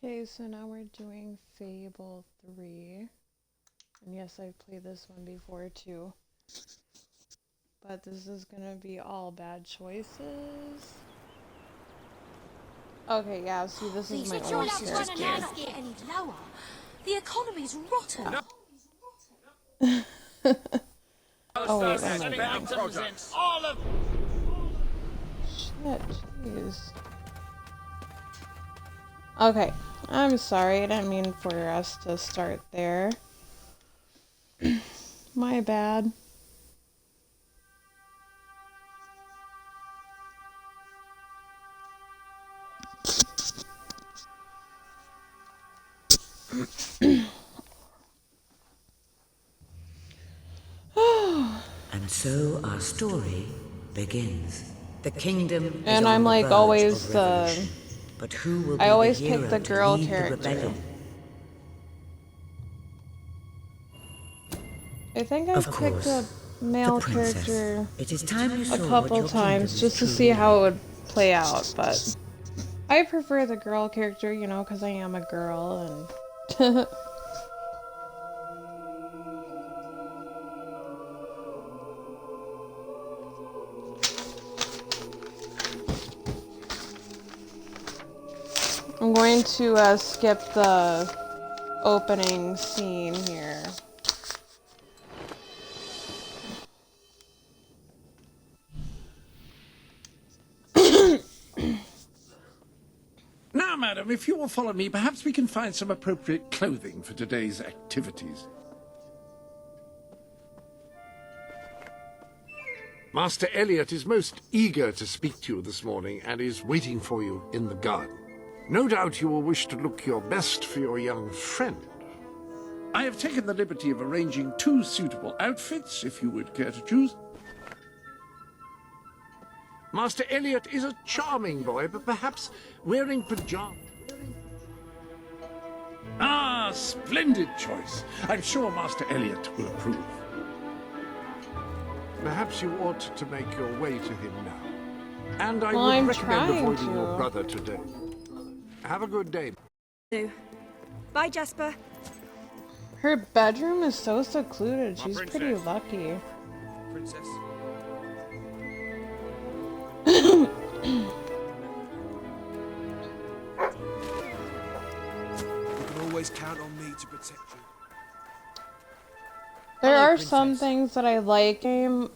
Okay, so now we're doing Fable 3. And yes, I've played this one before too. But this is gonna be all bad choices. Okay, yeah, see, this is my old character. Any lower. The economy's rotten. Oh wait, what am I doing? Shit, jeez. Okay, I'm sorry, I didn't mean for us to start there. My bad. And so our story begins. The kingdom And is I'm on like the verge always of the revolution. But who will be I always the pick hero the to girl lead the character. rebellion? I think I've picked a male the princess. character It is time you a saw what couple your times kingdom just to is see truly how it like. would play out, but I prefer the girl character, you know, because I am a girl and I'm going to skip the opening scene here. Now, madam, if you will follow me, perhaps we can find some appropriate clothing for today's activities. Master Elliot is most eager to speak to you this morning and is waiting for you in the garden. No doubt you will wish to look your best for your young friend. I have taken the liberty of arranging 2 suitable outfits, if you would care to choose. Master Elliot is a charming boy, but perhaps wearing pajamas. Ah, splendid choice. I'm sure Master Elliot will approve. Perhaps you ought to make your way to him now. And I would recommend avoiding your brother today. Have a good day. Bye, Jasper. Her bedroom is so secluded. She's pretty lucky. Princess. You can always count on me to protect you. There are some things that I like in,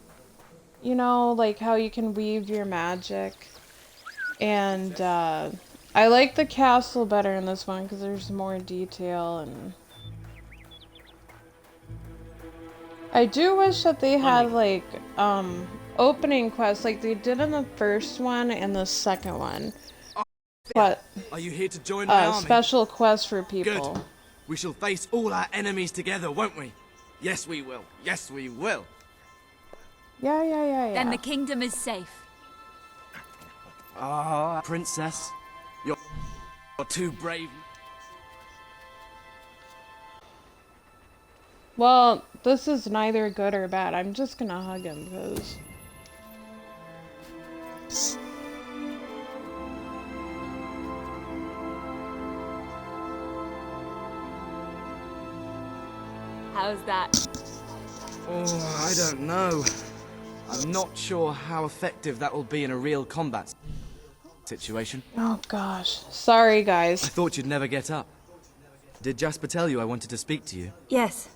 you know, like how you can weave your magic. And I like the castle better in this one because there's more detail, and I do wish that they had like opening quests like they did in the first one and the second one. But are you here to join my army? Special quests for people. Good. We shall face all our enemies together, won't we? Yes, we will. Yes, we will. Yeah. Then the kingdom is safe. Ah, princess. You're too brave. Well, this is neither good or bad. I'm just gonna hug him because... How's that? Oh, I don't know. I'm not sure how effective that will be in a real combat situation. Oh gosh. Sorry, guys. I thought you'd never get up. Did Jasper tell you I wanted to speak to you? Yes.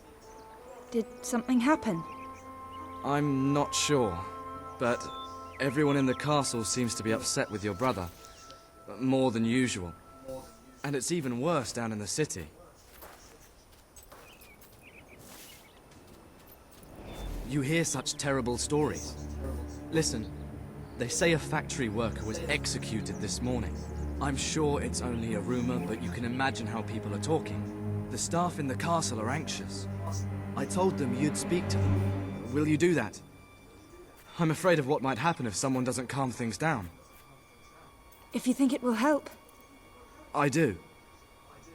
Did something happen? I'm not sure, but everyone in the castle seems to be upset with your brother. More than usual. And it's even worse down in the city. You hear such terrible stories. Listen, they say a factory worker was executed this morning. I'm sure it's only a rumor, but you can imagine how people are talking. The staff in the castle are anxious. I told them you'd speak to them. Will you do that? I'm afraid of what might happen if someone doesn't calm things down. If you think it will help. I do.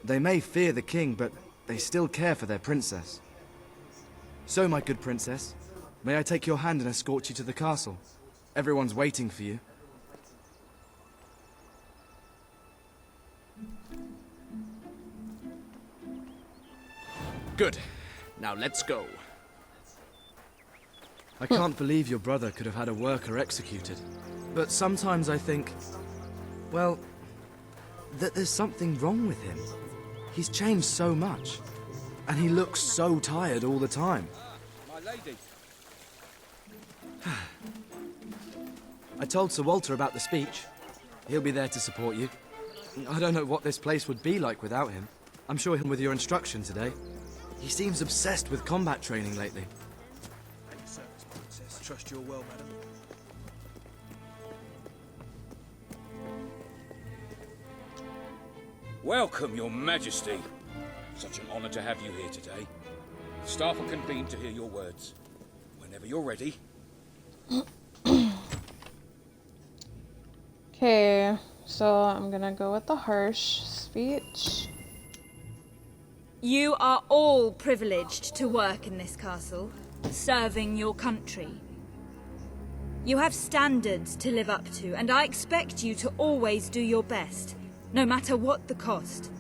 They may fear the king, but they still care for their princess. So, my good princess, may I take your hand and escort you to the castle? Everyone's waiting for you. Good. Now let's go. I can't believe your brother could have had a worker executed. But sometimes I think, well, that there's something wrong with him. He's changed so much. And he looks so tired all the time. My lady. I told Sir Walter about the speech. He'll be there to support you. I don't know what this place would be like without him. I'm sure he'll with your instruction today. He seems obsessed with combat training lately. At your service, Princess. Trust you're well, madam. Welcome, Your Majesty. Such an honor to have you here today. The staff are convened to hear your words. Whenever you're ready. Okay, so I'm gonna go with the harsh speech. You are all privileged to work in this castle, serving your country. You have standards to live up to, and I expect you to always do your best, no matter what the cost.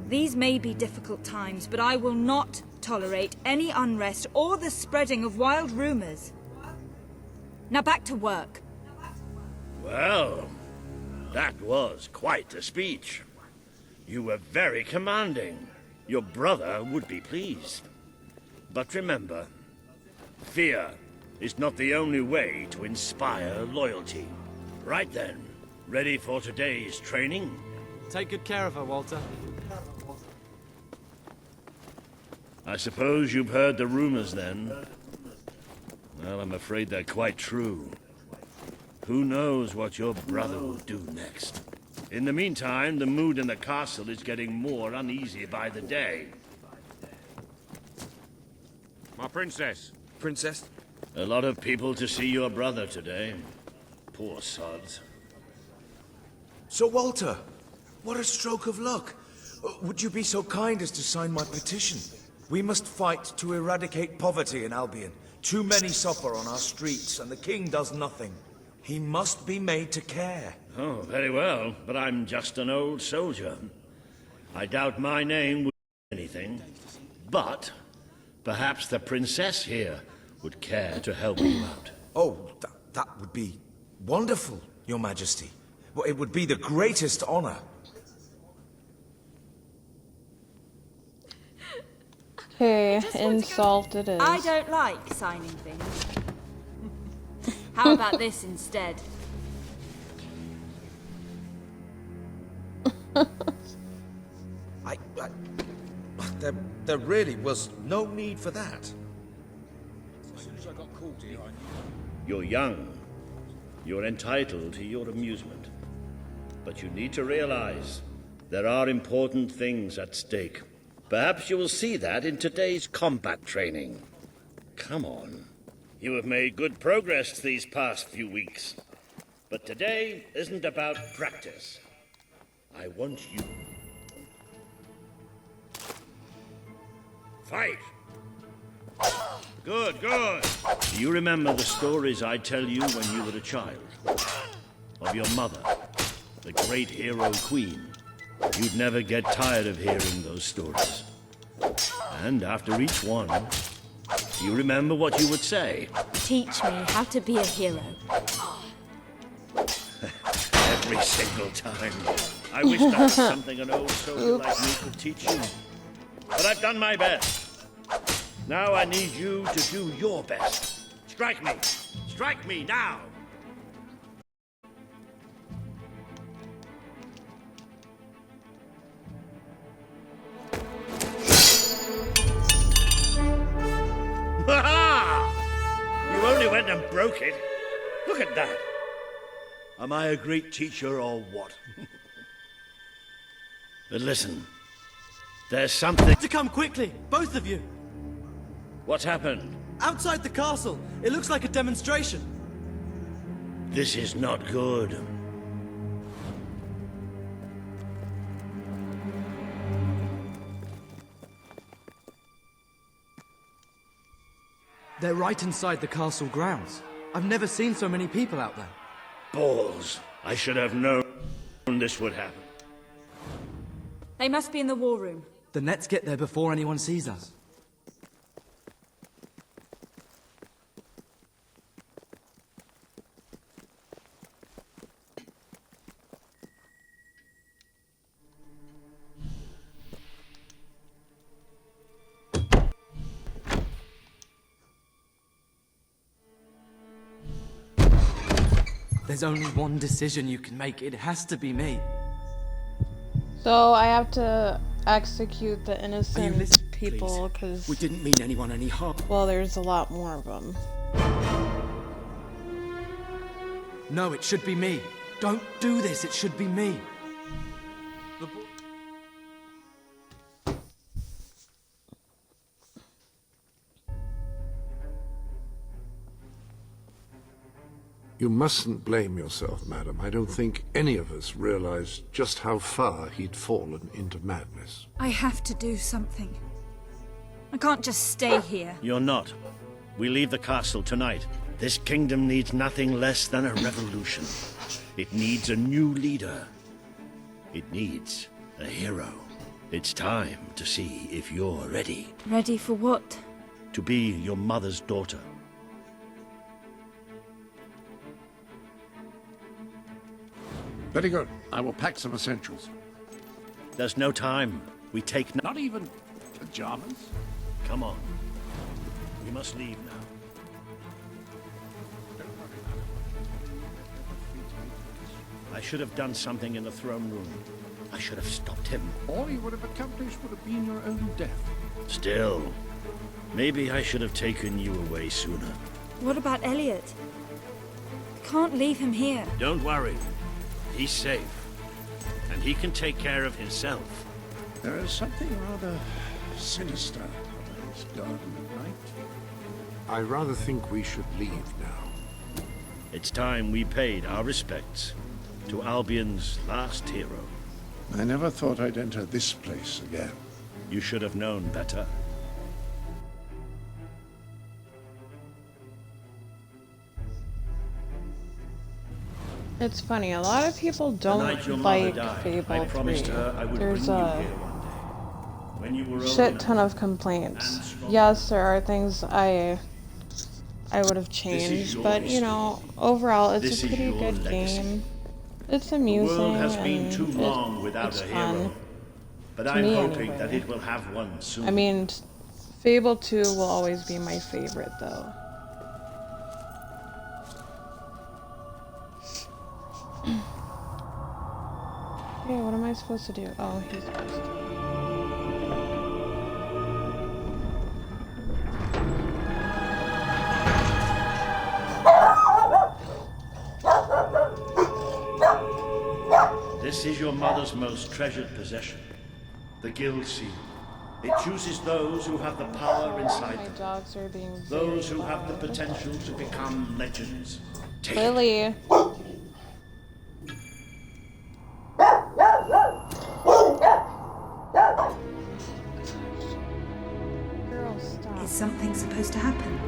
These may be difficult times, but I will not tolerate any unrest or the spreading of wild rumors. Now back to work. Well, that was quite a speech. You were very commanding. Your brother would be pleased. But remember, fear is not the only way to inspire loyalty. Right then, ready for today's training? Take good care of her, Walter. I suppose you've heard the rumors then? Well, I'm afraid they're quite true. Who knows what your brother will do next? In the meantime, the mood in the castle is getting more uneasy by the day. My princess. Princess? A lot of people to see your brother today. Poor sods. Sir Walter, what a stroke of luck. Would you be so kind as to sign my petition? We must fight to eradicate poverty in Albion. Too many suffer on our streets, and the king does nothing. He must be made to care. Oh, very well, but I'm just an old soldier. I doubt my name would do anything, but perhaps the princess here would care to help you out. Oh, that would be wonderful, Your Majesty. Well, it would be the greatest honor. Okay, insult it is. I don't like signing things. How about this instead? There really was no need for that. As soon as I got called here, I knew. You're young. You're entitled to your amusement. But you need to realize there are important things at stake. Perhaps you will see that in today's combat training. Come on. You have made good progress these past few weeks. But today isn't about practice. I want you... Fight! Good, good. Do you remember the stories I tell you when you were a child? Of your mother, the great hero queen. You'd never get tired of hearing those stories. And after each one, do you remember what you would say? Teach me how to be a hero. Every single time. I wish that was something an old soldier like me could teach you. But I've done my best. Now I need you to do your best. Strike me! Strike me now! Ha-ha! You only went and broke it. Look at that. Am I a great teacher or what? But listen, there's something... To come quickly, both of you. What's happened? Outside the castle. It looks like a demonstration. This is not good. They're right inside the castle grounds. I've never seen so many people out there. Balls. I should have known this would happen. They must be in the war room. The nets get there before anyone sees us. There's only one decision you can make. It has to be me. So I have to execute the Are you innocent listening, people please? because, We didn't mean anyone any harm. well, there's a lot more of them. No, it should be me. Don't do this. It should be me. You mustn't blame yourself, madam. I don't think any of us realized just how far he'd fallen into madness. I have to do something. I can't just stay here. You're not. We leave the castle tonight. This kingdom needs nothing less than a revolution. It needs a new leader. It needs a hero. It's time to see if you're ready. Ready for what? To be your mother's daughter. Very good. I will pack some essentials. There's no time. We take Not even pajamas? Come on. We must leave now. I should have done something in the throne room. I should have stopped him. All you would have accomplished would have been your own death. Still, maybe I should have taken you away sooner. What about Elliot? I can't leave him here. Don't worry. He's safe. And he can take care of himself. There is something rather sinister about this garden at night. I rather think we should leave now. It's time we paid our respects to Albion's last hero. I never thought I'd enter this place again. You should have known better. It's funny, a lot of people The don't night your mother like died, Fable I promised 3. her I would There's bring you a here one day. When you were old shit enough ton of and complaints. strong. Yes, there are things I would have is changed, your but you know, overall it's This a is pretty your good legacy. game. It's The amusing world has been too and long without it's a fun. hero. But To I'm me, hoping anyway. that it will have one soon. I mean, Fable 2 will always be my favorite though. Okay, what am I supposed to do? Oh, he's supposed to. This is your mother's most treasured possession, the Guild Seal. It chooses those who have the power inside My them, dogs are being those very who have the loud. potential to become legends. Take it. Lily. Girl, stop. Is something supposed to happen?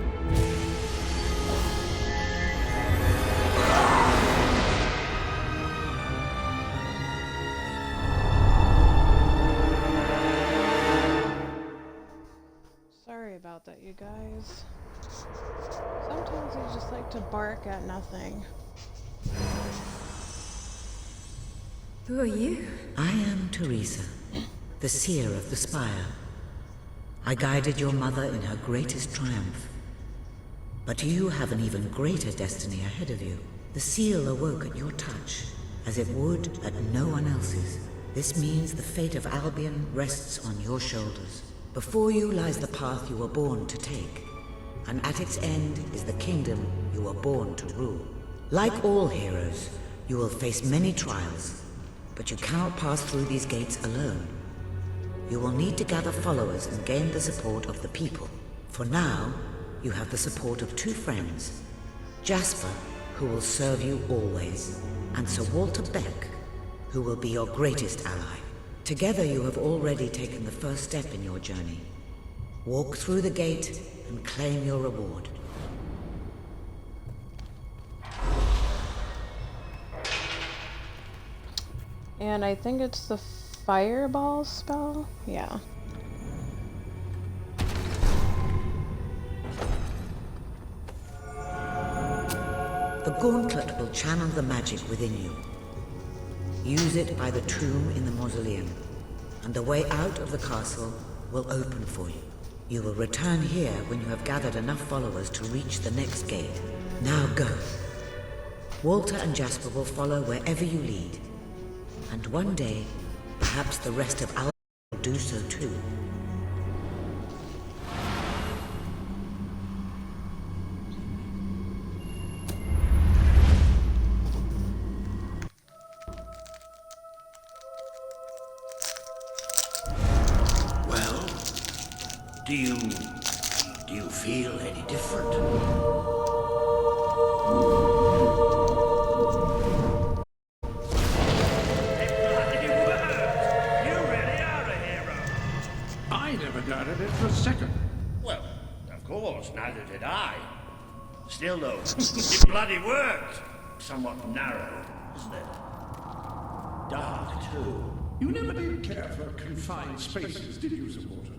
Sorry about that, you guys. Sometimes I just like to bark at nothing. Who are you? I am Teresa, the seer of the spire. I guided your mother in her greatest triumph. But you have an even greater destiny ahead of you. The seal awoke at your touch, as it would at no one else's. This means the fate of Albion rests on your shoulders. Before you lies the path you were born to take, and at its end is the kingdom you were born to rule. Like all heroes, you will face many trials, but you cannot pass through these gates alone. You will need to gather followers and gain the support of the people. For now, you have the support of two friends, Jasper, who will serve you always, and Sir Walter Beck, who will be your greatest ally. Together you have already taken the first step in your journey. Walk through the gate and claim your reward. And I think it's the fireball spell? Yeah. The gauntlet will channel the magic within you. Use it by the tomb in the mausoleum, and the way out of the castle will open for you. You will return here when you have gathered enough followers to reach the next gate. Now go. Walter and Jasper will follow wherever you lead. And one day, perhaps the rest of Albion will do so too. Well, do you feel any different? I never doubted it for a second. Well, of course, neither did I. Still, though, it bloody worked. Somewhat narrow, isn't it? Dark, too. You never did care for confined spaces, did you, Sir Walter?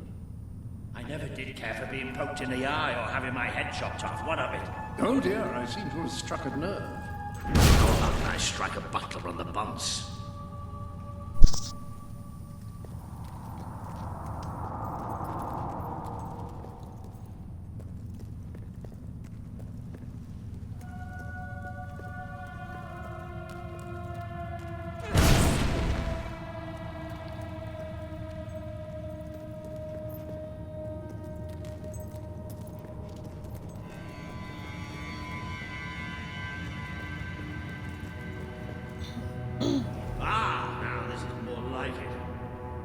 I never did care for being poked in the eye or having my head chopped off. What of it? Oh dear, I seem to have struck a nerve. How about I strike a butler on the bunce? Now this is more like it.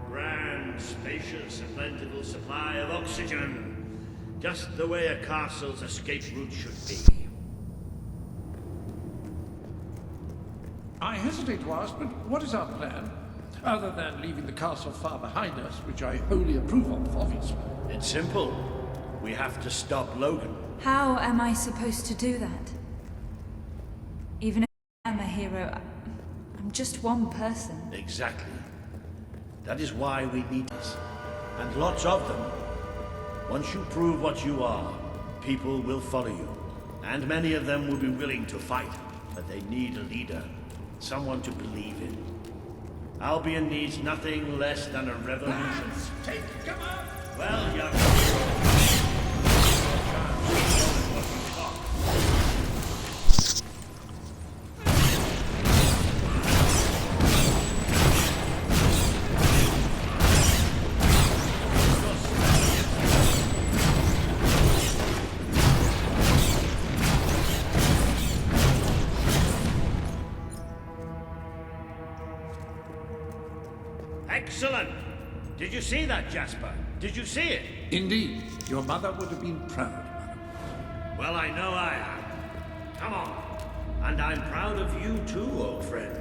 Grand, spacious, and plentiful supply of oxygen. Just the way a castle's escape route should be. I hesitate to ask, but what is our plan? Other than leaving the castle far behind us, which I wholly approve of, obviously. It's simple. We have to stop Logan. How am I supposed to do that? Even if I am a hero, I'm just one person. Exactly. That is why we need this. And lots of them. Once you prove what you are, people will follow you. And many of them will be willing to fight. But they need a leader. Someone to believe in. Albion needs nothing less than a revolution. Take cover! Well, young hero. Excellent! Did you see that, Jasper? Did you see it? Indeed, your mother would have been proud, madam. Well, I know I am. Come on. And I'm proud of you too, old friend.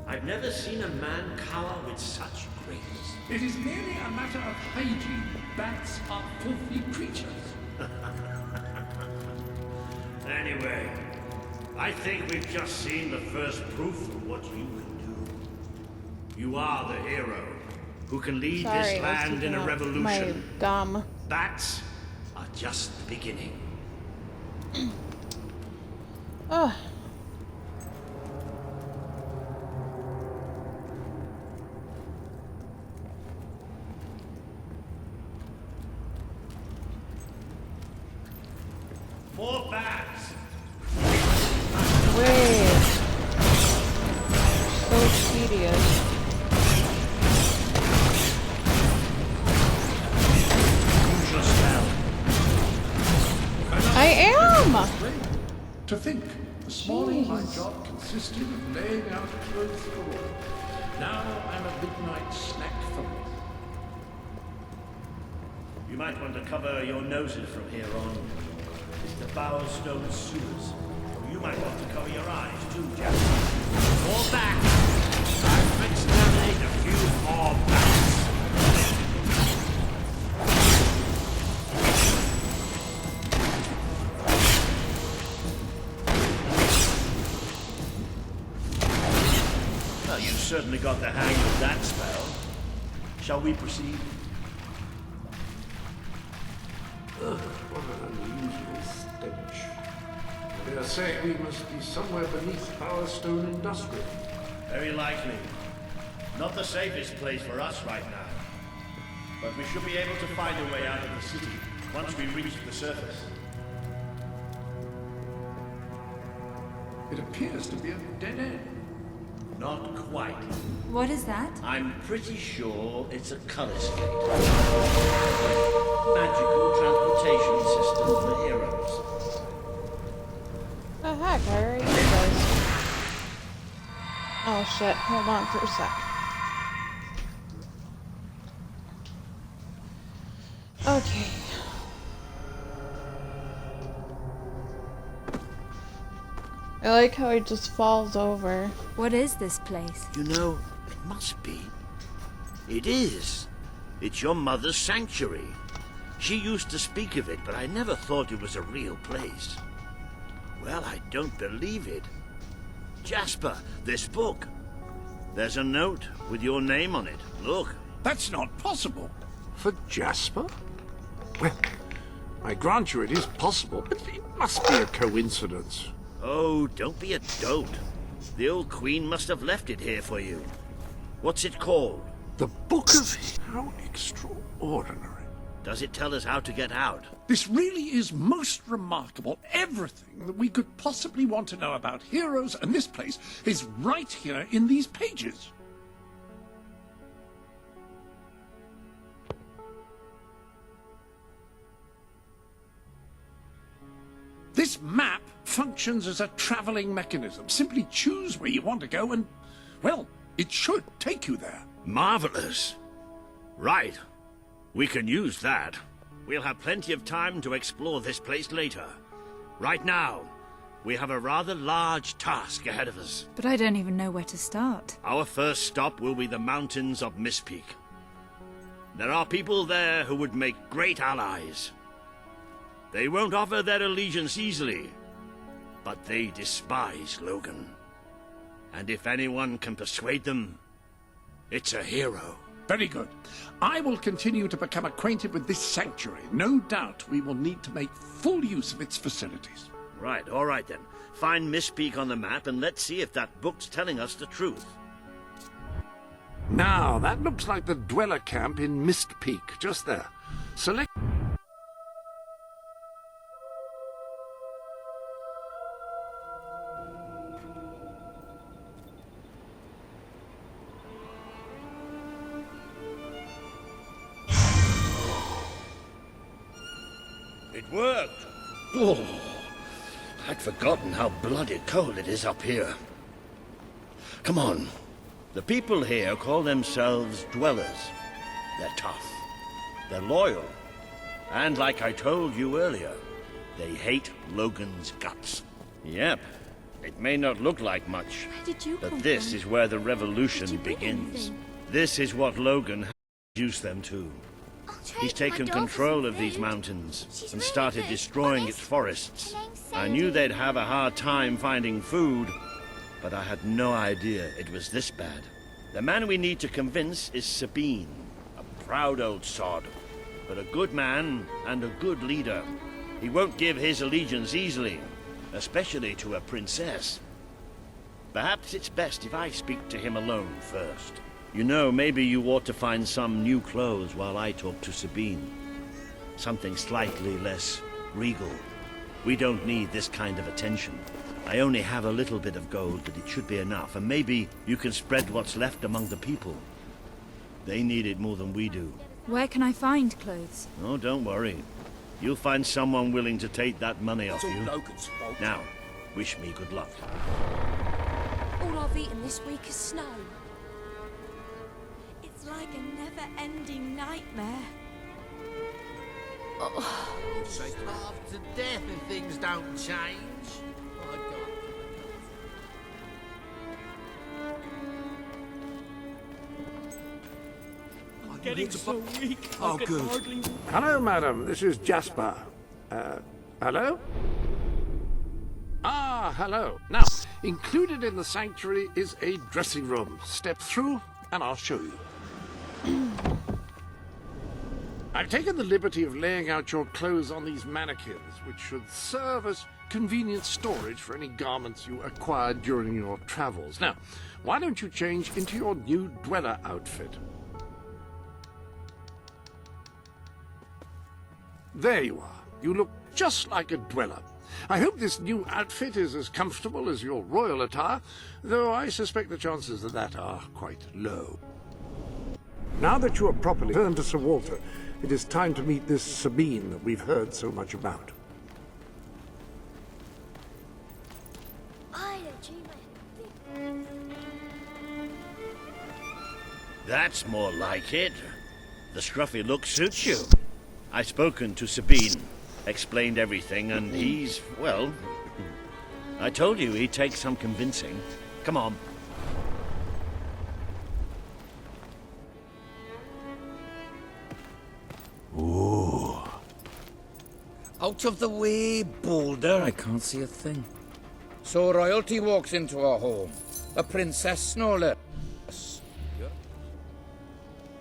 I've never seen a man cower with such grace. It is merely a matter of hygiene. Bats are filthy creatures. Anyway, I think we've just seen the first proof of what you can do. You are the hero who can lead Sorry, this land in a my revolution. gum. Bats are just the beginning. Ugh. More bats! Wait. So tedious. I am! To think, this morning my job consisted of laying out clothes for all. Now I'm a midnight snack for me. You might want to cover your noses from here on. It's the Bowerstone sewers. You might want to cover your eyes too, Jack. More bats! I've exterminated a few more bats! Well, you've certainly got the hang of that spell. Shall we proceed? Ugh, what an unusual stench. I dare say we must be somewhere beneath Bowerstone Industrial. Very likely. Not the safest place for us right now. But we should be able to find a way out of the city once we reach the surface. It appears to be a dead end. Not quite. What is that? I'm pretty sure it's a Cullis Gate. Magical transportation system for heroes. The heck, I already did those. Oh shit, hold on for a sec. Okay. I like how he just falls over. What is this place? You know, it must be. It is. It's your mother's sanctuary. She used to speak of it, but I never thought it was a real place. Well, I don't believe it. Jasper, this book. There's a note with your name on it. Look. That's not possible. For Jasper? Well, I grant you it is possible, but it must be a coincidence. Oh, don't be a dolt. The old queen must have left it here for you. What's it called? The Book of... How extraordinary. Does it tell us how to get out? This really is most remarkable. Everything that we could possibly want to know about heroes and this place is right here in these pages. This map functions as a traveling mechanism. Simply choose where you want to go and, well, it should take you there. Marvelous. Right. We can use that. We'll have plenty of time to explore this place later. Right now, we have a rather large task ahead of us. But I don't even know where to start. Our first stop will be the mountains of Mistpeak. There are people there who would make great allies. They won't offer their allegiance easily, but they despise Logan. And if anyone can persuade them, it's a hero. Very good. I will continue to become acquainted with this sanctuary. No doubt we will need to make full use of its facilities. Right, all right then. Find Mistpeak on the map and let's see if that book's telling us the truth. Now, that looks like the dweller camp in Mistpeak, just there. Select... It worked! Oh, I'd forgotten how bloody cold it is up here. Come on. The people here call themselves dwellers. They're tough. They're loyal. And like I told you earlier, they hate Logan's guts. Yep. It may not look like much, but this is where the revolution begins. This is what Logan has reduced them to. He's taken control of these mountains and started destroying its forests. I knew they'd have a hard time finding food, but I had no idea it was this bad. The man we need to convince is Sabine, a proud old sod, but a good man and a good leader. He won't give his allegiance easily, especially to a princess. Perhaps it's best if I speak to him alone first. You know, maybe you ought to find some new clothes while I talk to Sabine. Something slightly less regal. We don't need this kind of attention. I only have a little bit of gold, but it should be enough, and maybe you can spread what's left among the people. They need it more than we do. Where can I find clothes? Oh, don't worry. You'll find someone willing to take that money off you. Now, wish me good luck. All I've eaten this week is snow. It's like a never-ending nightmare. You'll say half to death if things don't change. My God. I'm getting so weak. Oh, good. Hello, madam. This is Jasper. Hello? Ah, hello. Now, included in the sanctuary is a dressing room. Step through, and I'll show you. I've taken the liberty of laying out your clothes on these mannequins, which should serve as convenient storage for any garments you acquired during your travels. Now, why don't you change into your new dweller outfit? There you are. You look just like a dweller. I hope this new outfit is as comfortable as your royal attire, though I suspect the chances of that are quite low. Now that you are properly turned to Sir Walter, it is time to meet this Sabine that we've heard so much about. That's more like it. The scruffy look suits you. I've spoken to Sabine, explained everything, and he's, well, I told you he'd take some convincing. Come on. Ooh. Out of the way, Boulder. I can't see a thing. So royalty walks into our home. A princess, no less.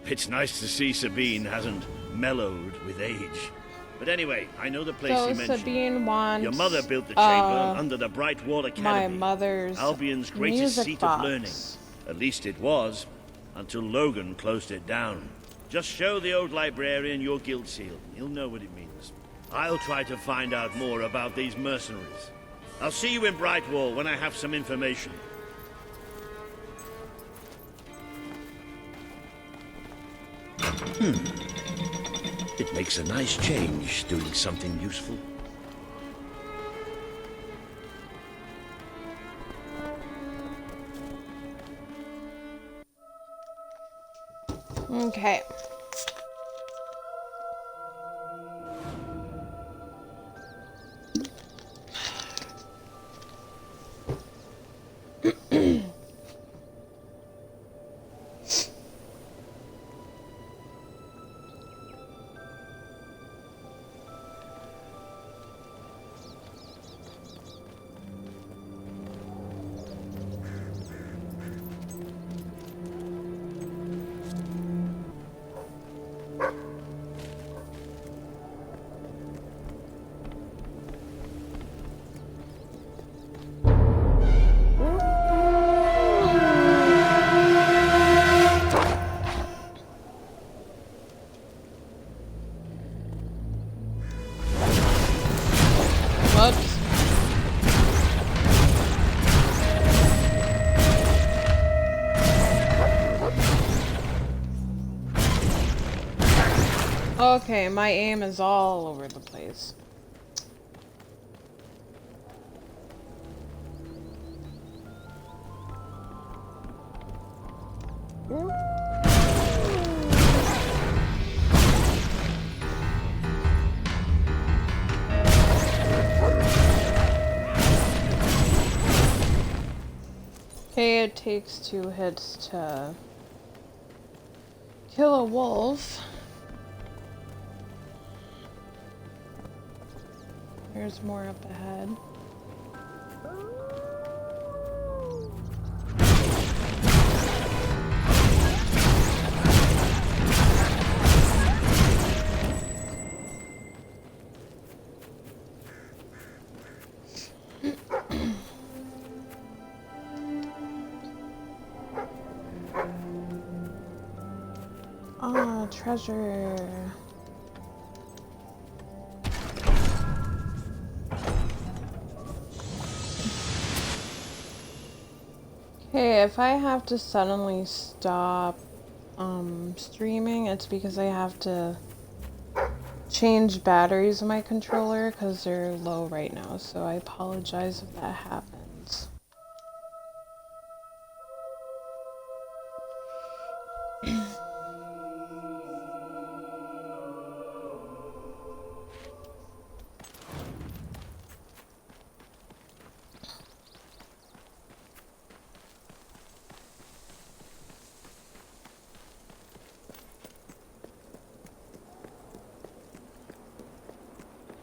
It's nice to see Sabine hasn't mellowed with age. But anyway, I know the place So you mentioned. Sabine wants Your mother built the chamber under the Bright Wall Academy. my mother's Albion's greatest music seat box. of learning. At least it was, until Logan closed it down. Just show the old librarian your guild seal. He'll know what it means. I'll try to find out more about these mercenaries. I'll see you in Brightwall when I have some information. It makes a nice change doing something useful. Okay. Whoops. Okay, my aim is all over the place. Okay, it takes 2 hits to kill a wolf. There's more up ahead. Ah, treasure. Okay, if I have to suddenly stop streaming, it's because I have to change batteries in my controller because they're low right now, so I apologize if that happens.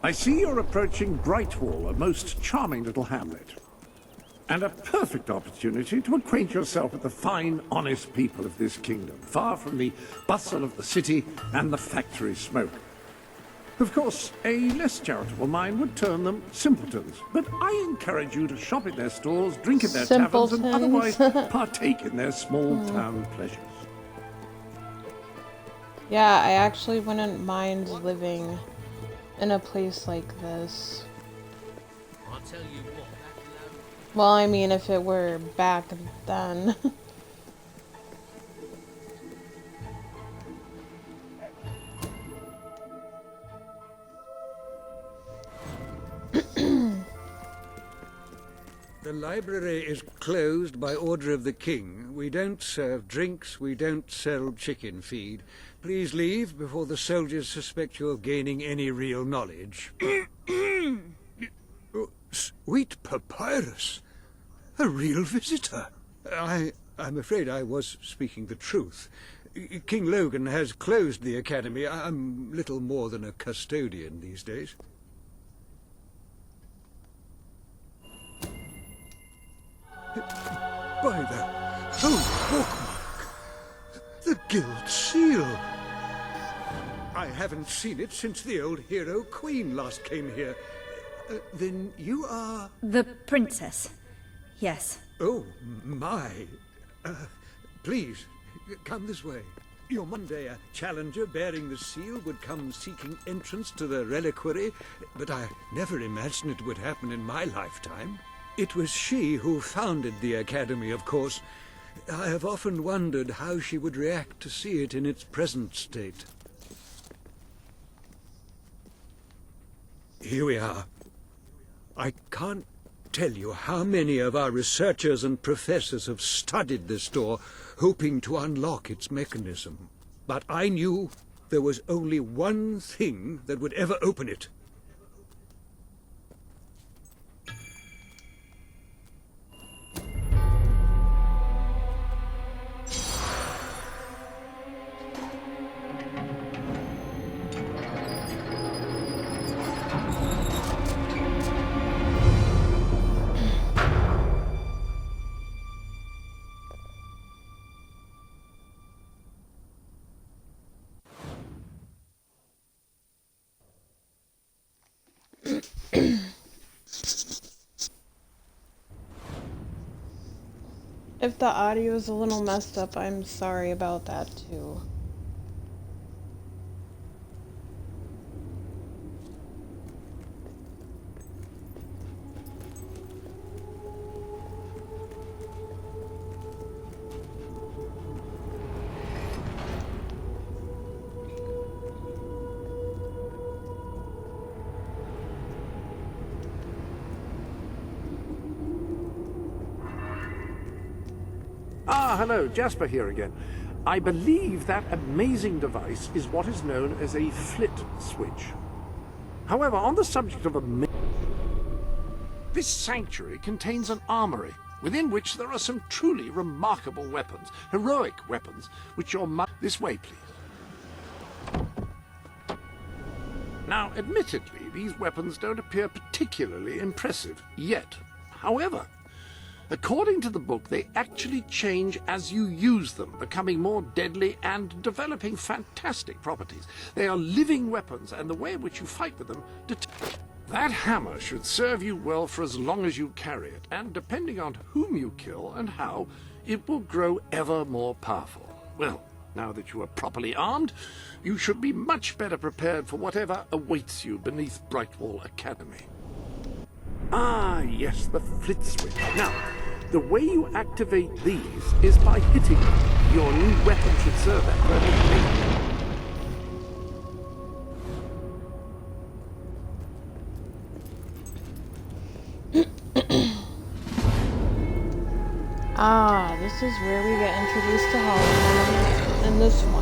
I see you're approaching Brightwall, a most charming little hamlet. And a perfect opportunity to acquaint yourself with the fine, honest people of this kingdom, far from the bustle of the city and the factory smoke. Of course, a less charitable mind would term them simpletons, but I encourage you to shop in their stores, drink in their taverns, and otherwise partake in their small-town pleasures. Yeah, I actually wouldn't mind living in a place like this. tell you what, that low... Well, I mean, if it were back then. The library is closed by order of the king. We don't serve drinks, we don't sell chicken feed. Please leave before the soldiers suspect you're gaining any real knowledge. Oh, sweet papyrus! A real visitor! I'm afraid I was speaking the truth. King Logan has closed the academy. I'm little more than a custodian these days. By the holy bookmark! The Guild Seal! I haven't seen it since the old hero Queen last came here. Then you are... The princess. Yes. Oh, my. Please, come this way. Your Monday, a challenger bearing the seal would come seeking entrance to the reliquary, but I never imagined it would happen in my lifetime. It was she who founded the Academy, of course. I have often wondered how she would react to see it in its present state. Here we are. I can't tell you how many of our researchers and professors have studied this door, hoping to unlock its mechanism. But I knew there was only one thing that would ever open it. If the audio is a little messed up, I'm sorry about that too. Ah, hello, Jasper here again. I believe that amazing device is what is known as a flit switch. However, on the subject of this sanctuary contains an armory, within which there are some truly remarkable weapons, heroic weapons, which your this way, please. Now, admittedly, these weapons don't appear particularly impressive yet. However, according to the book, they actually change as you use them, becoming more deadly and developing fantastic properties. They are living weapons, and the way in which you fight with them... That hammer should serve you well for as long as you carry it, and depending on whom you kill and how, it will grow ever more powerful. Well, now that you are properly armed, you should be much better prepared for whatever awaits you beneath Brightwall Academy. Ah, yes, the flit switch. Now, the way you activate these is by hitting them. Your new weapon should serve that purpose. Ah, this is where we get introduced to Hollywood in this one.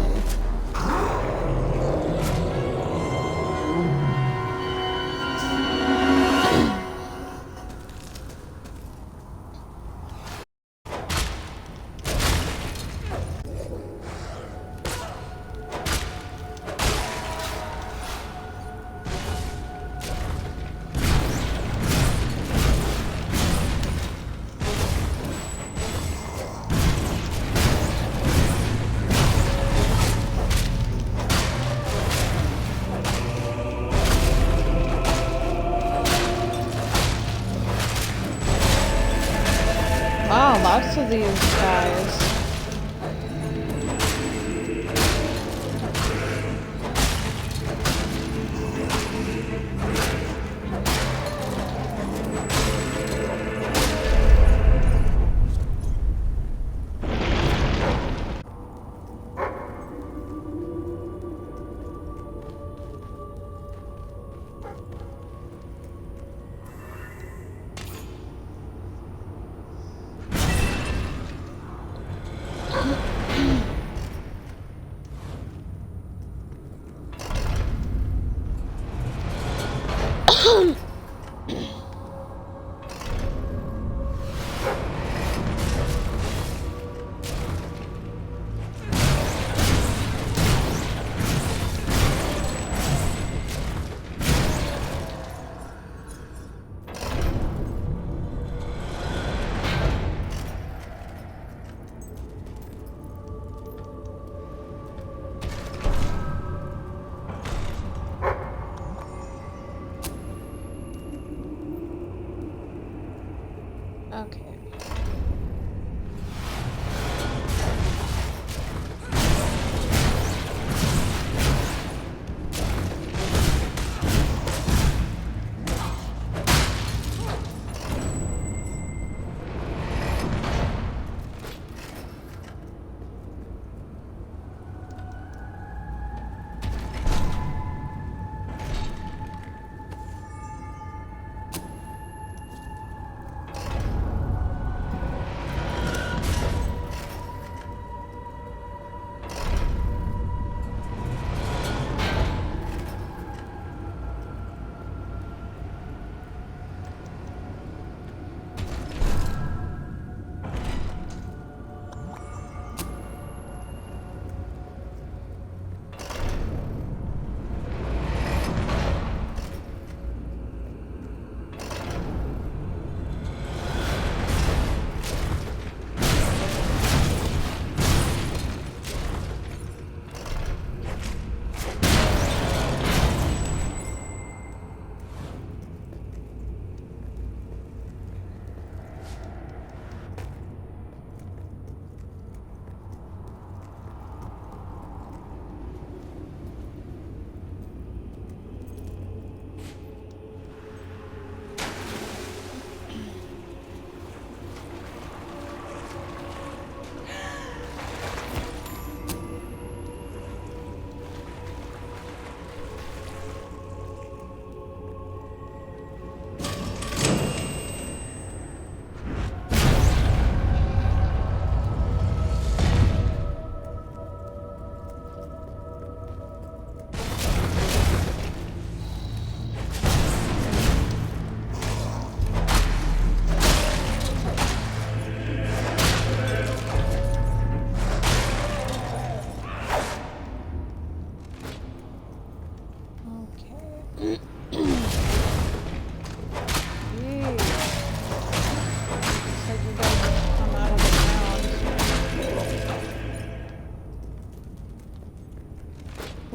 Wow, lots of these guys.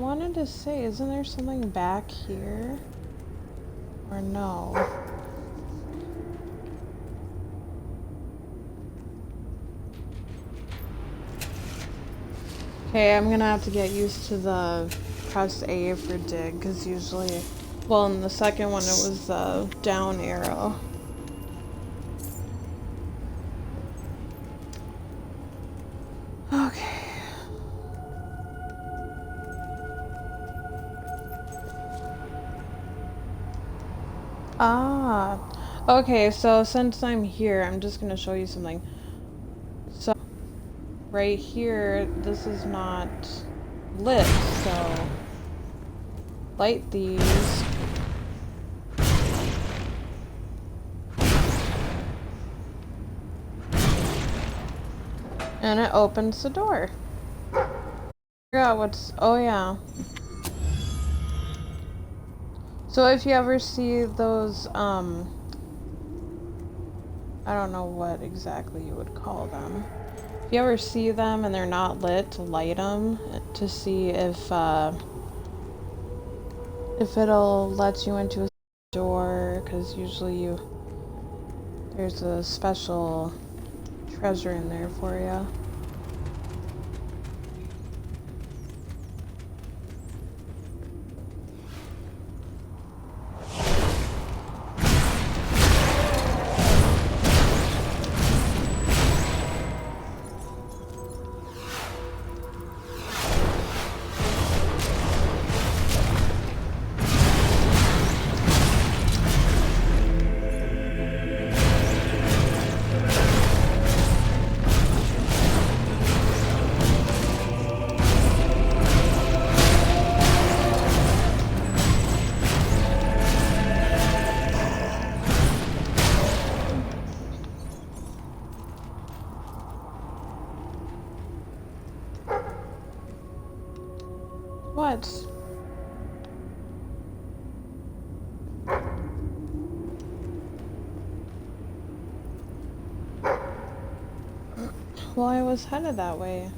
wanted to say, isn't there something back here? Or no? Okay, I'm gonna have to get used to the press A for dig, because usually, well, in the second one it was the down arrow. Okay. Ah, okay, so since I'm here, I'm just gonna show you something. So, right here, this is not lit, so light these. And it opens the door. Forgot what's, oh yeah. So if you ever see those, I don't know what exactly you would call them. If you ever see them and they're not lit, to light them to see if it'll let you into a door, because usually there's a special treasure in there for you. What? Well, I was headed that way.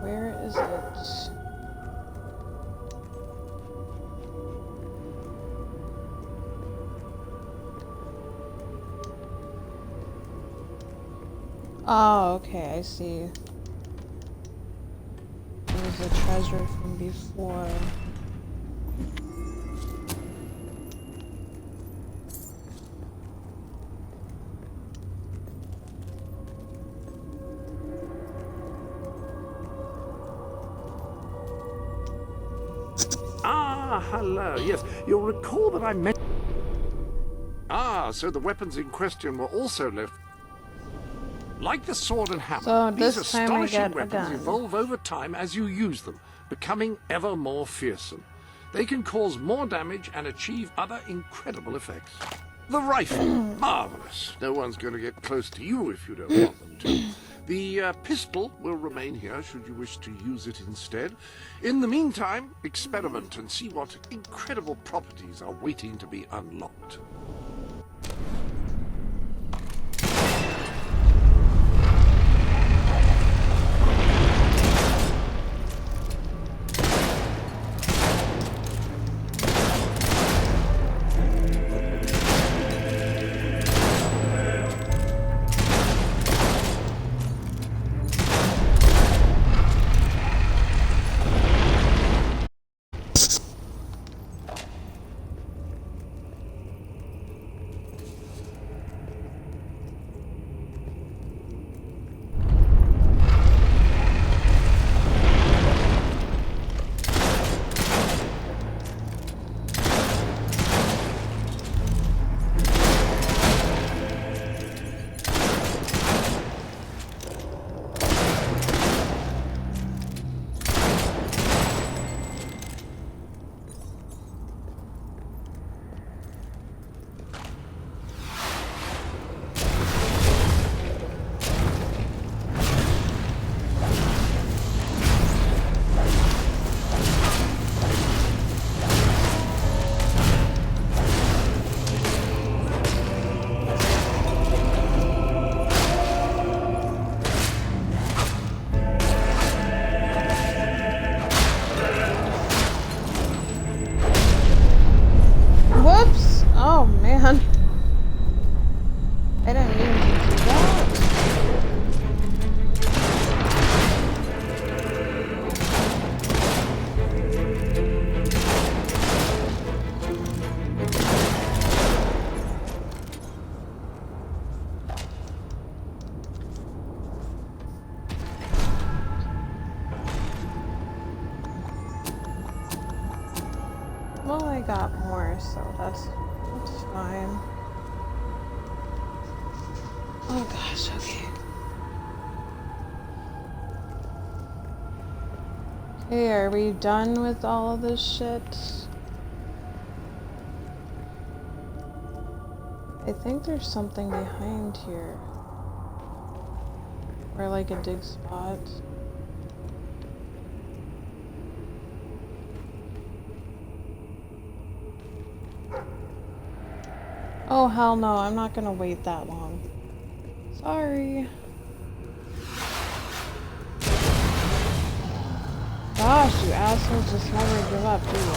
Where is it? Oh, okay, I see. There's a treasure from before. Ah, hello. Yes, you'll recall that I mentioned... Ah, so the weapons in question were also left... Like the sword and hammer, So these this time I astonishing get a weapons gun. evolve over time as you use them, becoming ever more fearsome. They can cause more damage and achieve other incredible effects. The rifle, marvelous. No one's going to get close to you if you don't want them to. The pistol will remain here should you wish to use it instead. In the meantime, experiment and see what incredible properties are waiting to be unlocked. more, so that's fine. Oh gosh, okay. Okay, are we done with all of this shit? I think there's something behind here. Or like a dig spot. Oh hell no, I'm not gonna wait that long. Sorry. Gosh, you assholes just never give up, do you?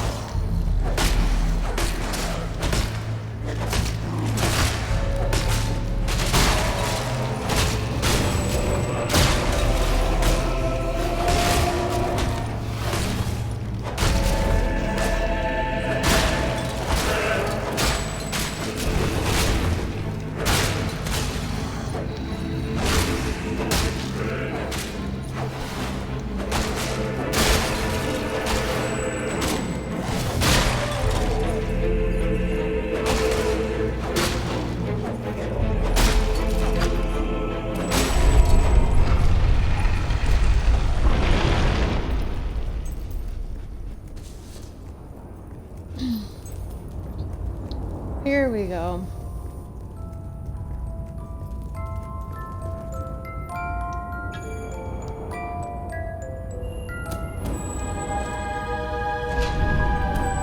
Here we go.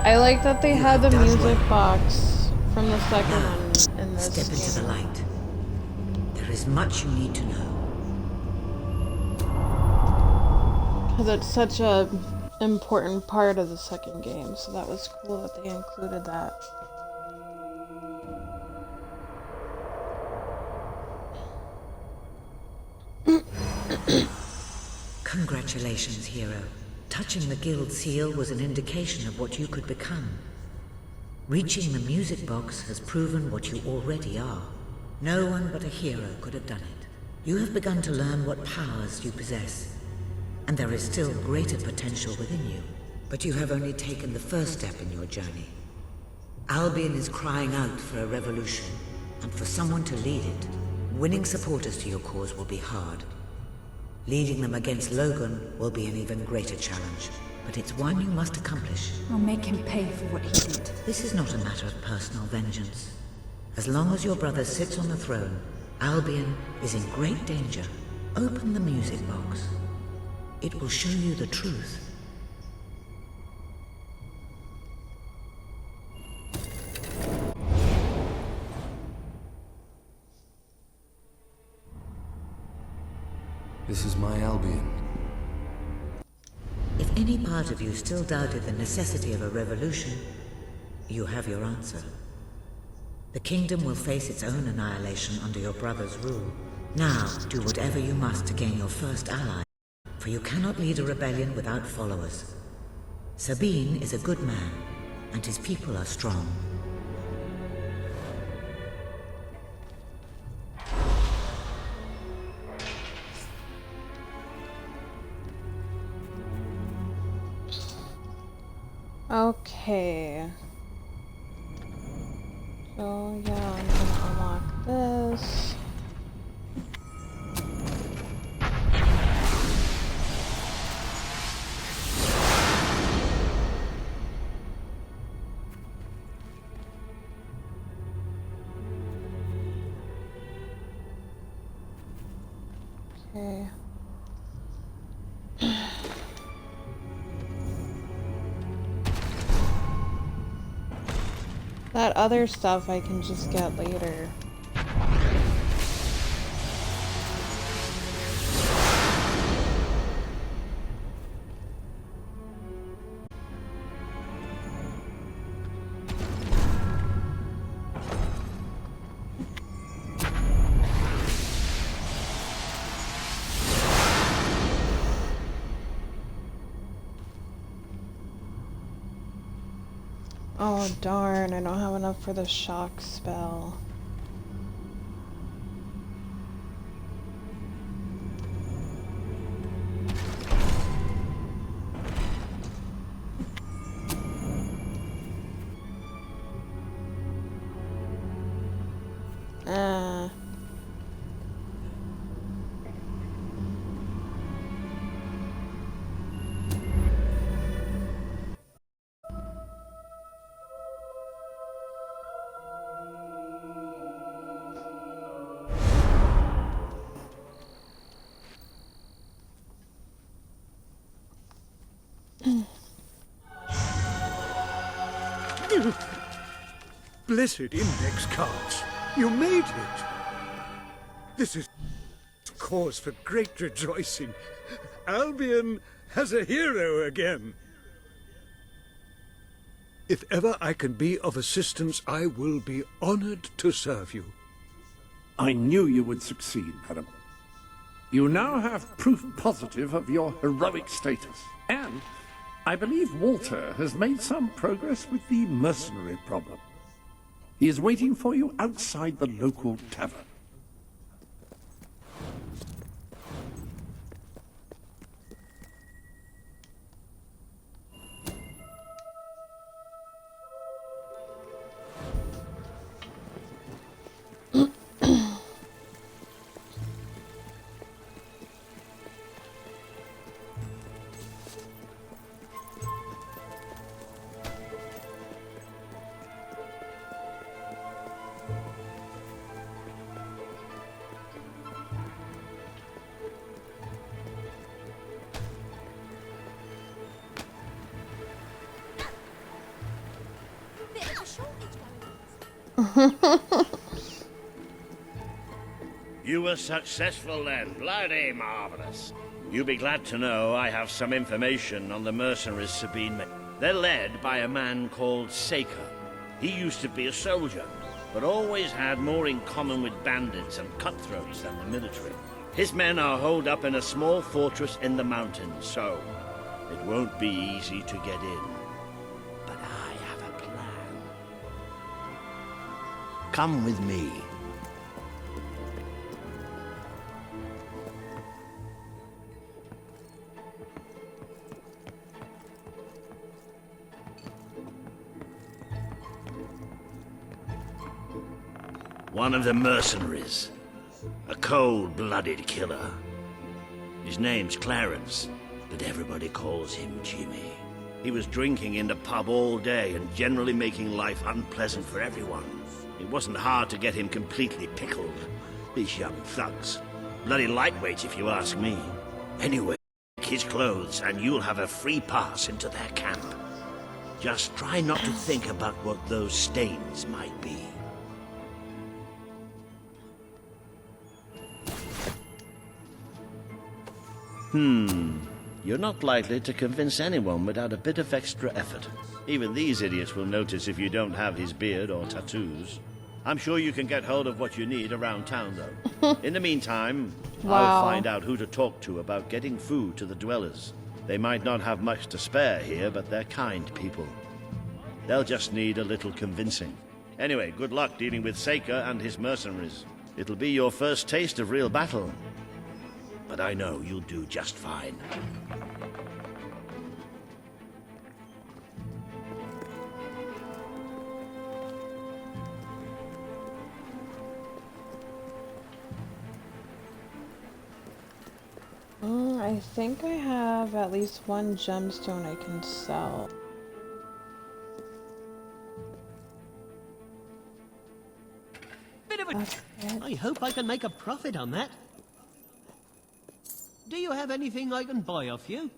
I like that they had the music box from the second one in this Step into the light. There is much you need to know. Because it's such a important part of the second game, so that was cool that they included that. Congratulations, hero. Touching the guild seal was an indication of what you could become. Reaching the music box has proven what you already are. No one but a hero could have done it. You have begun to learn what powers you possess, and there is still greater potential within you. But you have only taken the first step in your journey. Albion is crying out for a revolution, and for someone to lead it. Winning supporters to your cause will be hard. Leading them against Logan will be an even greater challenge, but it's one you must accomplish. I'll make him pay for what he did. This is not a matter of personal vengeance. As long as your brother sits on the throne, Albion is in great danger. Open the music box. It will show you the truth. This is my Albion. If any part of you still doubted the necessity of a revolution, you have your answer. The kingdom will face its own annihilation under your brother's rule. Now, do whatever you must to gain your first ally, for you cannot lead a rebellion without followers. Sabine is a good man, and his people are strong. Okay. So yeah, I'm gonna unlock this. Okay. That other stuff I can just get later. Oh darn, I don't have enough for the shock spell. Uh. Blessed index cards. You made it. This is cause for great rejoicing. Albion has a hero again. If ever I can be of assistance, I will be honored to serve you. I knew you would succeed, madam. You now have proof positive of your heroic status. And I believe Walter has made some progress with the mercenary problem. He is waiting for you outside the local tavern. You were successful then. Bloody marvelous. You'll be glad to know I have some information on the mercenaries Sabine made. They're led by a man called Saker. He used to be a soldier, but always had more in common with bandits and cutthroats than the military. His men are holed up in a small fortress in the mountains, so it won't be easy to get in. But I have a plan. Come with me. One of the mercenaries. A cold-blooded killer. His name's Clarence, but everybody calls him Jimmy. He was drinking in the pub all day and generally making life unpleasant for everyone. It wasn't hard to get him completely pickled. These young thugs. Bloody lightweights, if you ask me. Anyway, take his clothes and you'll have a free pass into their camp. Just try not to think about what those stains might be. You're not likely to convince anyone without a bit of extra effort. Even these idiots will notice if you don't have his beard or tattoos. I'm sure you can get hold of what you need around town, though. In the meantime, I'll find out who to talk to about getting food to the dwellers. They might not have much to spare here, but they're kind people. They'll just need a little convincing. Anyway, good luck dealing with Saker and his mercenaries. It'll be your first taste of real battle. But I know you'll do just fine. I think I have at least one gemstone I can sell. Bit of a... I hope I can make a profit on that. Do you have anything I can buy off you?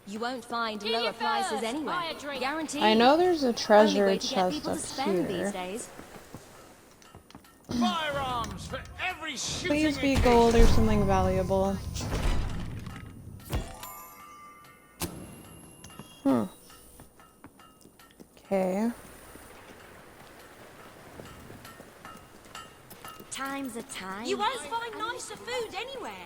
You won't find lower prices anywhere. Guaranteed. I know there's a treasure Only way to get chest people up to spend these here. days. Firearms for every shooting. Please be gold or something valuable. Okay. Time's a time. You won't find nicer food anywhere.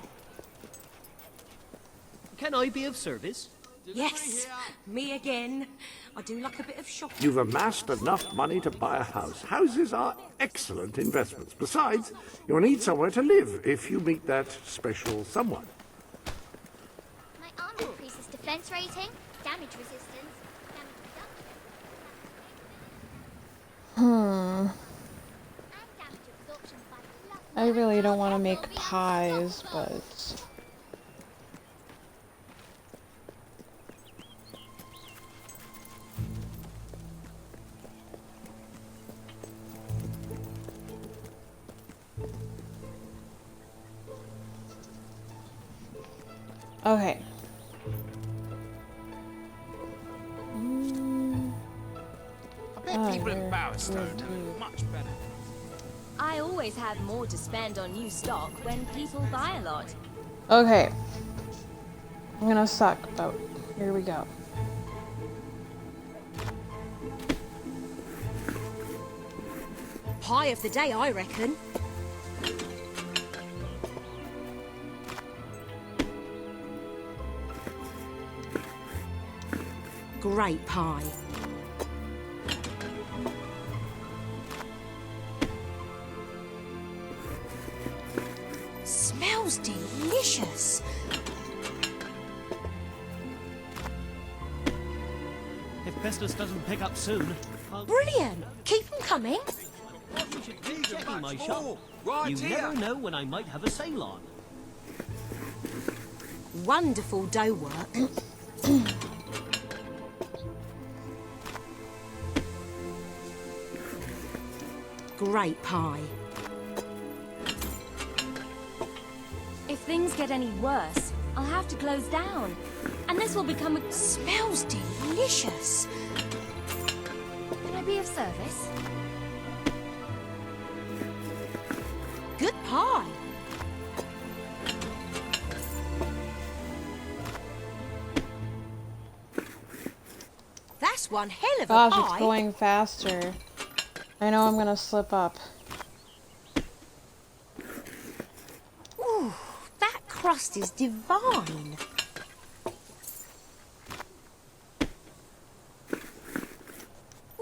Can I be of service? Yes, me again. I do like a bit of shopping. You've amassed enough money to buy a house. Houses are excellent investments. Besides, you'll need somewhere to live if you meet that special someone. Defense rating, damage resistance, damage reduction, and damage absorption by I really don't want to make pies, but... Okay. I bet people in Bowerstone are much better. I always have more to spend on new stock when people buy a lot. Okay. I'm gonna suck, but here we go. Pie of the day, I reckon. Great pie. Smells delicious. If business doesn't pick up soon, Brilliant! Keep them coming. you should keep checking my shop. Right You here. never know when I might have a sale on. Wonderful dough work. Great pie. If things get any worse, I'll have to close down. And this will become a... Smells delicious. Can I be of service? Good pie. That's one hell of a Gosh, pie. it's going faster. I know I'm gonna slip up. Ooh, that crust is divine.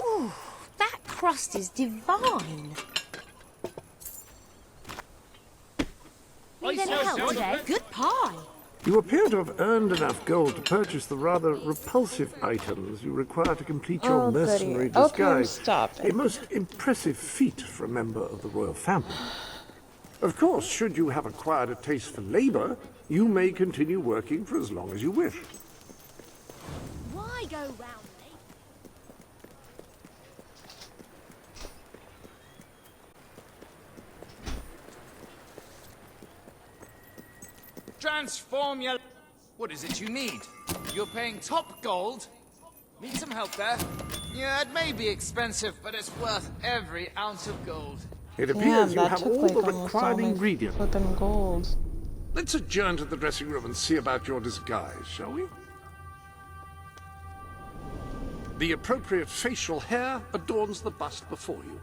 Ooh, that crust is divine. Need any help today? Good pie. You appear to have earned enough gold to purchase the rather repulsive items you require to complete your Oh, goody. mercenary Okay, I'm disguise. stopping. A most impressive feat for a member of the royal family. Of course, should you have acquired a taste for labor, you may continue working for as long as you wish. Why go round me? Transform your... What is it you need? You're paying top gold? Need some help there? Yeah, it may be expensive, but it's worth every ounce of gold. It Damn, appears you that have took all like the almost all required my ingredients. flippin' gold. Let's adjourn to the dressing room and see about your disguise, shall we? The appropriate facial hair adorns the bust before you.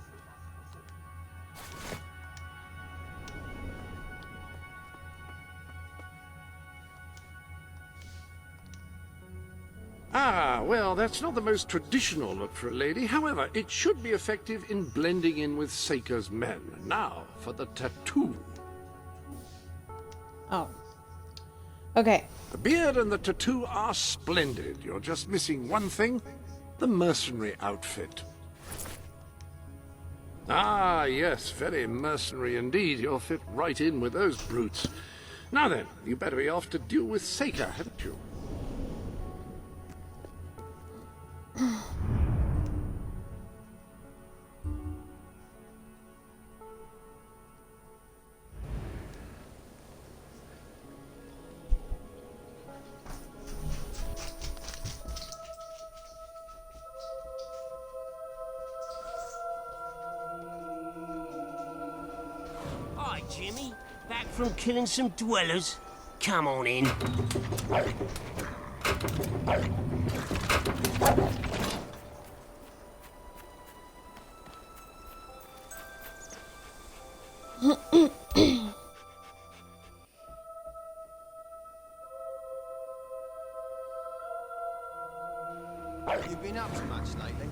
Ah, well, that's not the most traditional look for a lady. However, it should be effective in blending in with Seika's men. Now, for the tattoo. Oh. Okay. The beard and the tattoo are splendid. You're just missing one thing, the mercenary outfit. Ah, yes, very mercenary indeed. You'll fit right in with those brutes. Now then, you better be off to deal with Seika, haven't you? Hi, Jimmy. Back from killing some dwellers? Come on in. You been up to much lately?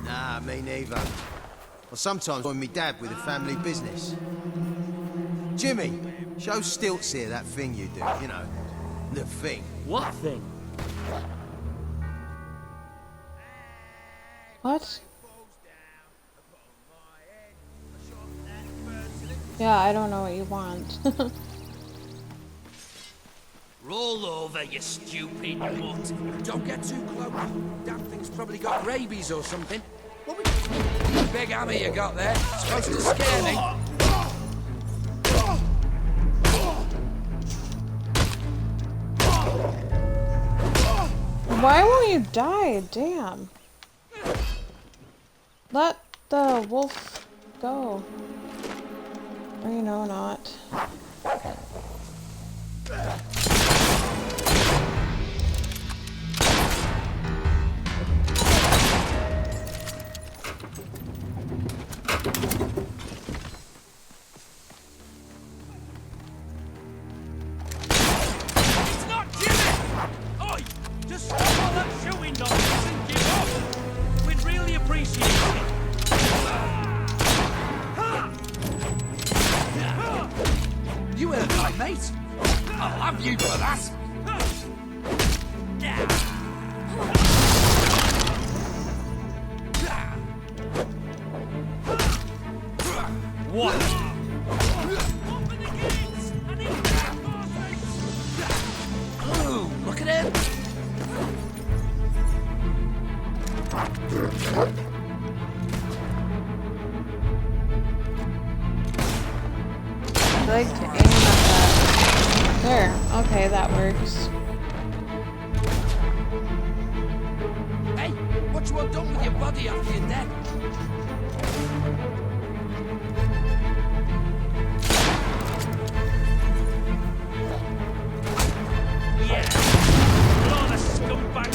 Nah, me neither. Well, sometimes join me dad with a family business. Jimmy, show Stilts here that thing you do, you know, the thing. What thing? What? Yeah, I don't know what you want. Roll over, you stupid mutt. Don't get too close. Damn thing's probably got rabies or something. What big hammer you got there? It's supposed to scare me. Why won't you die? Damn. Let the wolf go. Or you know not. It's not Jimmy! Oi! Just stop all that shooting nonsense and give up! We'd really appreciate it. You heard my mate. I'll have you for that. What? Ooh, look at him. I like to aim at that. There. Okay, that works. Hey, what you want done with your body after you're dead? Yeah! Blow the scumbag!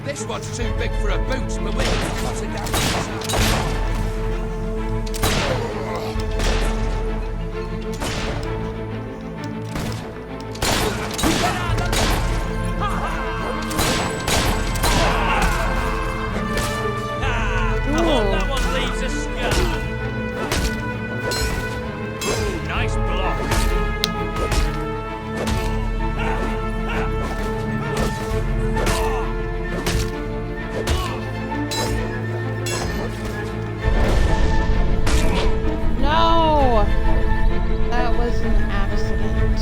This one's too big for a boot, but we can cut it down. I hope that one leaves a scar. Ooh, nice block. No! That was an accident.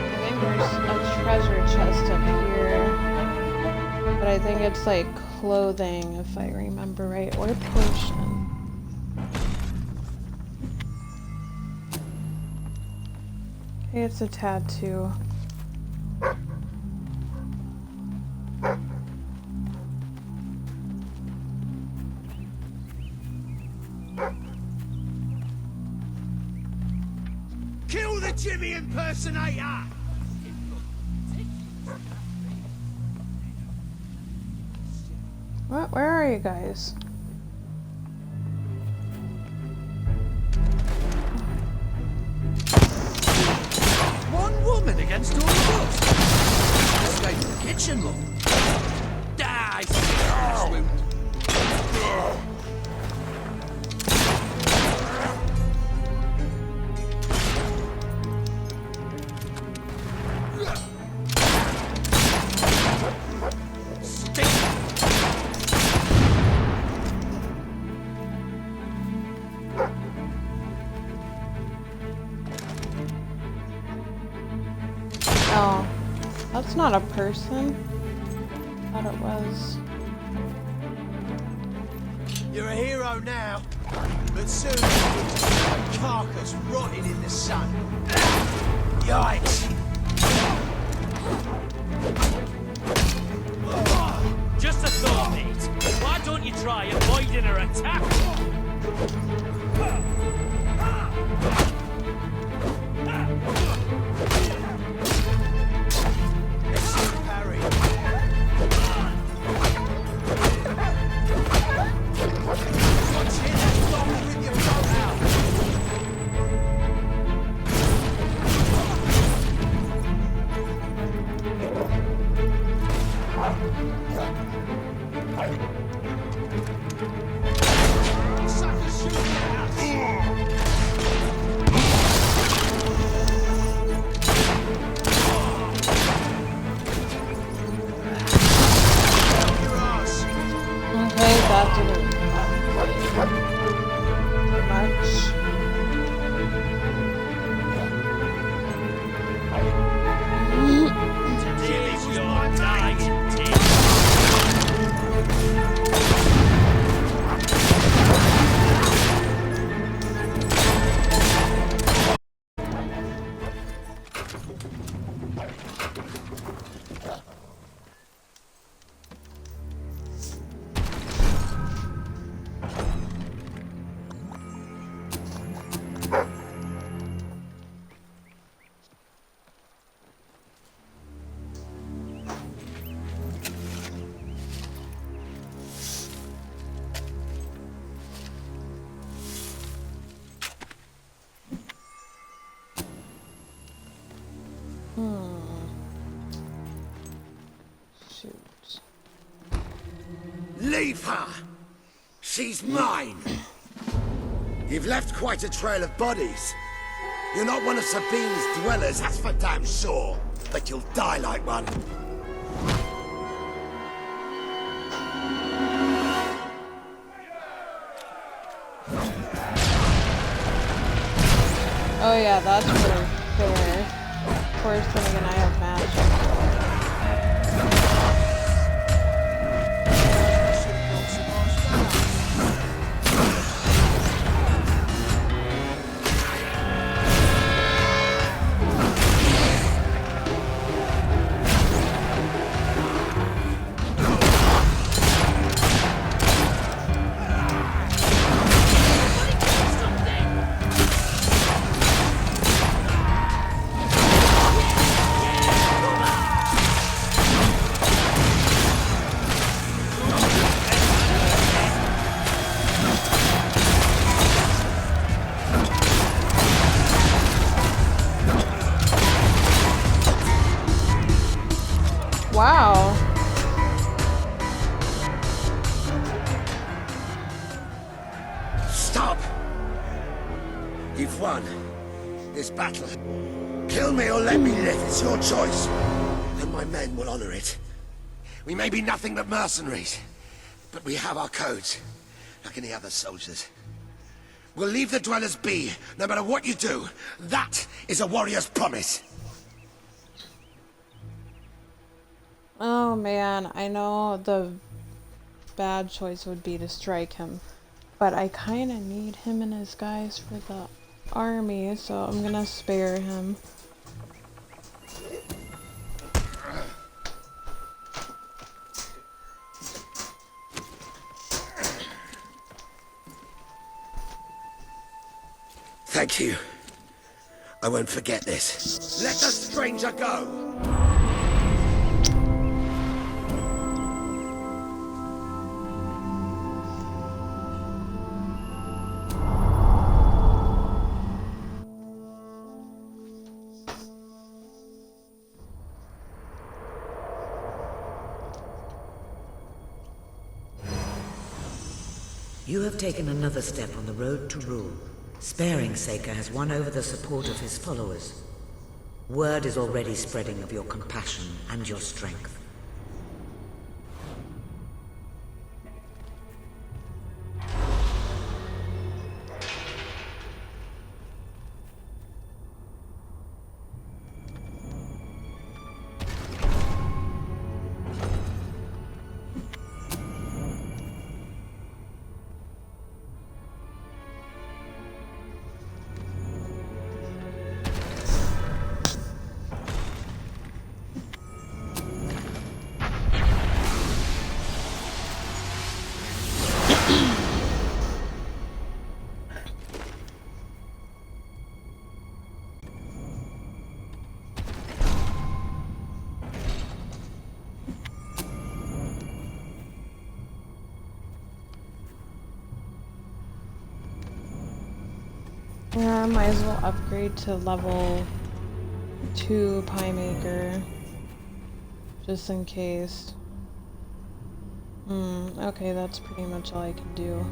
I think there's a treasure chest up here. But I think it's like clothing, if I remember right, or potion. Okay, it's a tattoo. Kill the Jimmy impersonator! What? Where are you guys? One woman against all of us. Stay in the kitchen, look. Die, swoon. Oh, that's not a person. Thought it was. You're a hero now, but soon you'll just be a carcass rotting in the sun. Yikes! Just a thought, mate. Why don't you try avoiding her attack? Parry. that didn't much. Today was my night. Shoot. Leave her! She's mine! You've left quite a trail of bodies. You're not one of Sabine's dwellers, that's for damn sure. But you'll die like one. Oh yeah, that's really fair. Of course, then again, I have magic. Wow. Stop! You've won this battle. Kill me or let me live, it's your choice. And my men will honor it. We may be nothing but mercenaries, but we have our codes, like any other soldiers. We'll leave the dwellers be, no matter what you do. That is a warrior's promise. Oh man, I know the bad choice would be to strike him, but I kind of need him and his guys for the army, so I'm gonna spare him. Thank you. I won't forget this. Let the stranger go! You have taken another step on the road to rule. Sparing Saker has won over the support of his followers. Word is already spreading of your compassion and your strength. Yeah, I might as well upgrade to level 2 Pie Maker. Just in case. Okay, that's pretty much all I can do.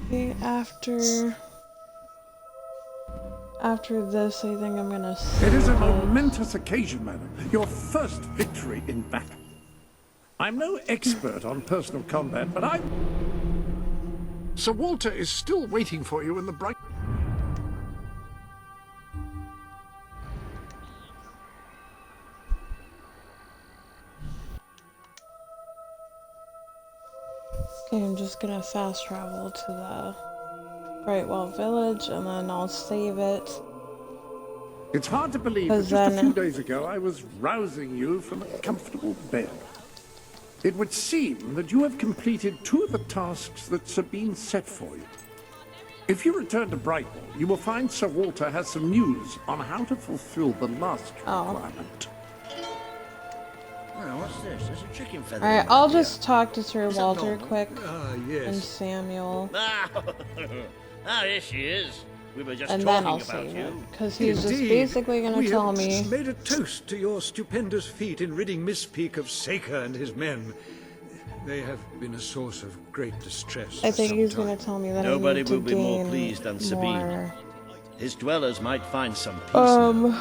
Okay, After this, I think I'm gonna It is a save it. momentous occasion, madam. Your first victory in battle. I'm no expert on personal combat, but Sir Walter is still waiting for you in the bright... Okay, I'm just gonna fast travel to the Brightwell Village, and then I'll save it. It's hard to believe that just a few days ago I was rousing you from a comfortable bed. It would seem that you have completed 2 of the tasks that Sabine set for you. If you return to Brightwell, you will find Sir Walter has some news on how to fulfill the last requirement. Oh, what's this? There's a chicken feather. Alright, I'll just talk to Sir Walter quick. Yes. And Samuel. Ah, here she is. We were just And talking then I'll about save you. it. Because he's just Indeed, basically gonna tell we me. have made a toast to your stupendous feat in ridding Miss Peak of Saker and his men. They have been a source of great distress. I think he's gonna tell me that Nobody I need to will be more gain pleased than Sabine. more, His dwellers might find some peace now.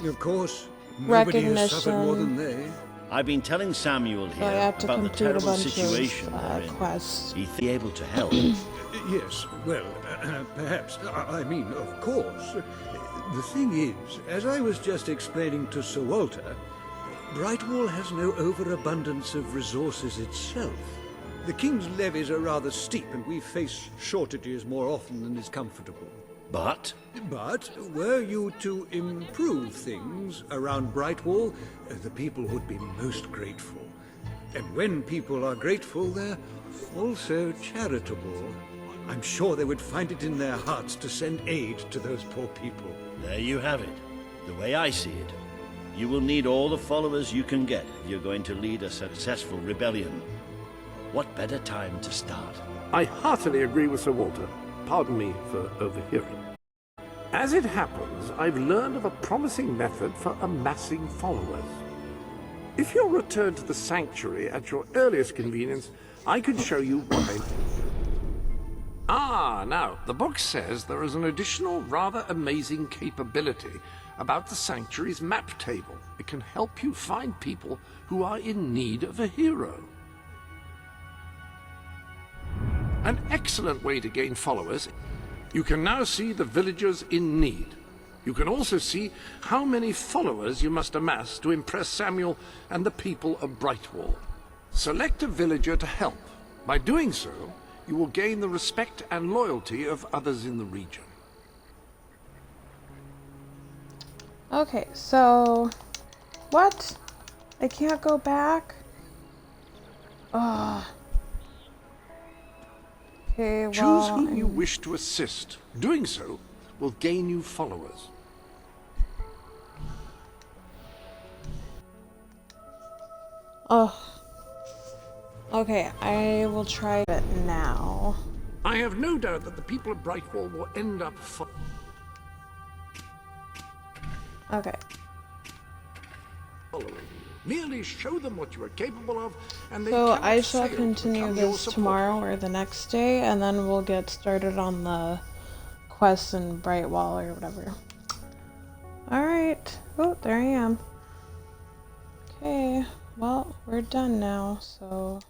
Of course, nobody has suffered more than recognition. they. I've been telling Samuel So I here have to about the complete a terrible bunch situation of they're in. quests. He'd be able to help. Yes, well, perhaps. I mean, of course. The thing is, as I was just explaining to Sir Walter, Brightwall has no overabundance of resources itself. The King's levies are rather steep, and we face shortages more often than is comfortable. But? But, were you to improve things around Brightwall, the people would be most grateful. And when people are grateful, they're also charitable. I'm sure they would find it in their hearts to send aid to those poor people. There you have it. The way I see it. You will need all the followers you can get if you're going to lead a successful rebellion. What better time to start? I heartily agree with Sir Walter. Pardon me for overhearing. As it happens, I've learned of a promising method for amassing followers. If you'll return to the sanctuary at your earliest convenience, I can show you what I... Now, the book says there is an additional, rather amazing capability about the sanctuary's map table. It can help you find people who are in need of a hero. An excellent way to gain followers. You can now see the villagers in need. You can also see how many followers you must amass to impress Samuel and the people of Brightwall. Select a villager to help. By doing so, you will gain the respect and loyalty of others in the region. Okay, so... What? I can't go back? Ugh. Okay, well... Choose whom you wish to assist. Doing so will gain you followers. Oh. Okay, I will try it now. I have no doubt that the people of Brightwall will end up Okay. following you. Merely show them what you are capable of, and they So cannot I shall fail to continue become your this support. tomorrow or the next day, and then we'll get started on the quest in Brightwall or whatever. Alright. Oh, there I am. Okay. Well, we're done now, so...